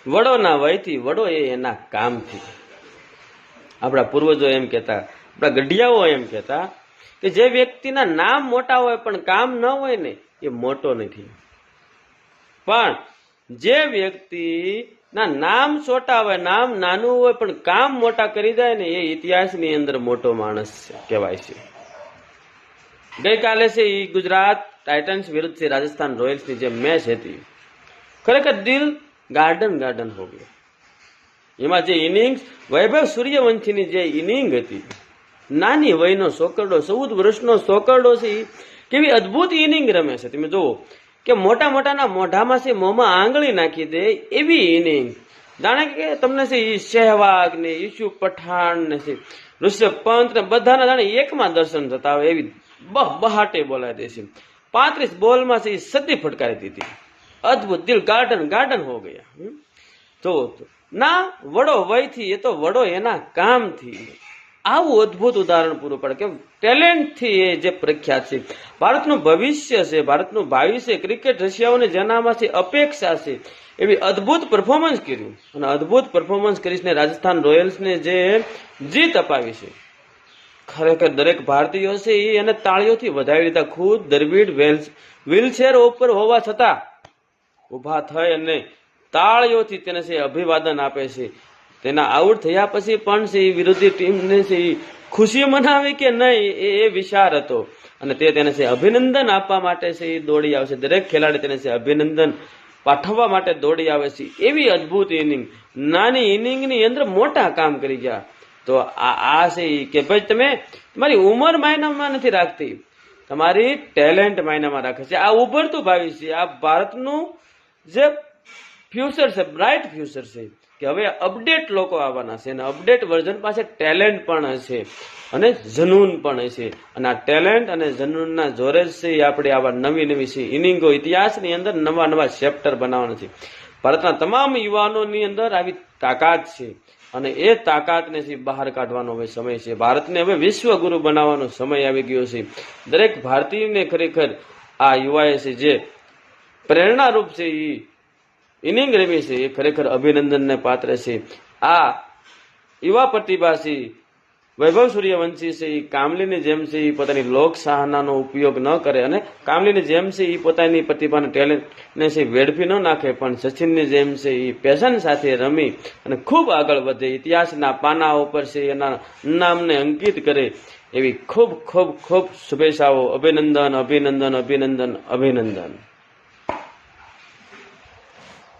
વડોના વયથી, વડો એ એના કામથી. આપણા પૂર્વજો એમ કહેતા, આપણા ગઢિયાઓ એમ કહેતા કે જે વ્યક્તિના નામ મોટા હોય પણ કામ ન હોય ને એ મોટો નથી. પણ જે વ્યક્તિના નામ છોટા હોય, નામ નાનું હોય પણ કામ મોટા કરી જાય ને એ ઇતિહાસની અંદર મોટો માણસ કહેવાય છે. ગઈકાલે છે એ ગુજરાત ટાઇટન્સ વિરુદ્ધ છે રાજસ્થાન રોયલ્સની જે મેચ હતી, ખરેખર દિલ ગાર્ડન ગાર્ડન હો ગયો. એમાં જે ઇનિંગ્સ વૈભવ સૂર્યવંશીની જે ઇનિંગ હતી, નાની વયનો સોકરડો, 14 વર્ષનો સોકરડો છે, કેવી અદભુત ઇનિંગ રમે છે. તમે જુઓ કે મોટા મોટાના મોઢામાં છે મોંમાં આંગળી નાખી દે એવી ઇનિંગ. જાણે કે તમને છે એ સહેવાગ ને ઈશુ પઠાણ ને છે ઋષભ પંત ને બધાના જાણે એકમાં દર્શન થતા હોય એવી બહાટે બોલાવી દે છે. 35 બોલમાં છે એ સદી ફટકારી દીધી. અદભુત, દિલ ગાર્ડન ગાર્ડન હો ગયા. તો ના વડો વયથી, એ તો વડો એના કામથી. આવું અદભુત ઉદાહરણ પૂરું પડે કે ટેલેન્ટથી એ જે પ્રખ્યાત છે. ભારતનું ભવિષ્ય છે, ભારતનું ભાવિ છે. ક્રિકેટ રશિયાઓને જેનામાંથી અપેક્ષા છે એવી અદભુત પરફોર્મન્સ કર્યું અને અદભુત પરફોર્મન્સ કરીને રાજસ્થાન રોયલ્સને જે જીત અપાવી છે, ખરેખર દરેક ભારતીયો છે એ એને તાળીઓથી વધાવી લીધા. ખુદ દ્રવિડ વ્હીલચેર ઉપર હોવા છતાં ઉભા થઈ અને તાળીઓથી તેને છે અભિવાદન આપે છે. તેના આઉટ થયા પછી પણ છે વિરોધી ટીમને છે ખુશી મનાવી કે નહીં એ વિચાર હતો અને તેને છે અભિનંદન આપવા માટે છે એ દોડી આવે છે. દરેક ખેલાડી તેને છે અભિનંદન પાઠવવા માટે દોડી આવે છે. એવી અદભુત ઇનિંગ, નાની ઇનિંગની અંદર મોટા કામ કરી ગયા. તો આ છે કે ભાઈ તમે તમારી ઉંમર માયનામાં નથી રાખતી, તમારી ટેલેન્ટ માયનામાં રાખે છે. આ ઉભરતું ભાવિ છે, આ ભારતનું જે ફ્યુચર છે, બ્રાઇટ ફ્યુચર છે કે હવે અપડેટ લોકો આવવાના છે અને અપડેટ વર્ઝન પાસે ટેલેન્ટ પણ હશે અને જનૂન પણ હશે. અને આ ટેલેન્ટ અને જનૂનના જોરે જ છે આપણે આવા નવી નવી છે ઇનિંગો ઇતિહાસની અંદર નવા નવા ચેપ્ટર બનાવવાના છે. ભારતના તમામ યુવાનોની અંદર આવી તાકાત છે અને એ તાકાતને બહાર કાઢવાનો હવે સમય છે. ભારતને હવે વિશ્વગુરુ બનાવવાનો સમય આવી ગયો છે. દરેક ભારતીયને ખરેખર આ યુવાએ છે જે પ્રેરણારૂપ છે એ ઇનિંગ રમી છે એ ખરેખર અભિનંદનને પાત્ર છે. આ યુવા પ્રતિભા છે વૈભવ સૂર્યવંશી છે એ કામલીની જેમ છે એ પોતાની લોકશાહનાનો ઉપયોગ ન કરે અને કામલીની જેમ છે એ પોતાની પ્રતિભાને ટેલેન્ટને છે વેડફી ન નાખે, પણ સચિનની જેમ છે એ પેશન સાથે રમી અને ખૂબ આગળ વધે, ઇતિહાસના પાના ઉપર છે એના નામને અંકિત કરે એવી ખૂબ ખૂબ ખૂબ શુભેચ્છાઓ. અભિનંદન અભિનંદન અભિનંદન અભિનંદન.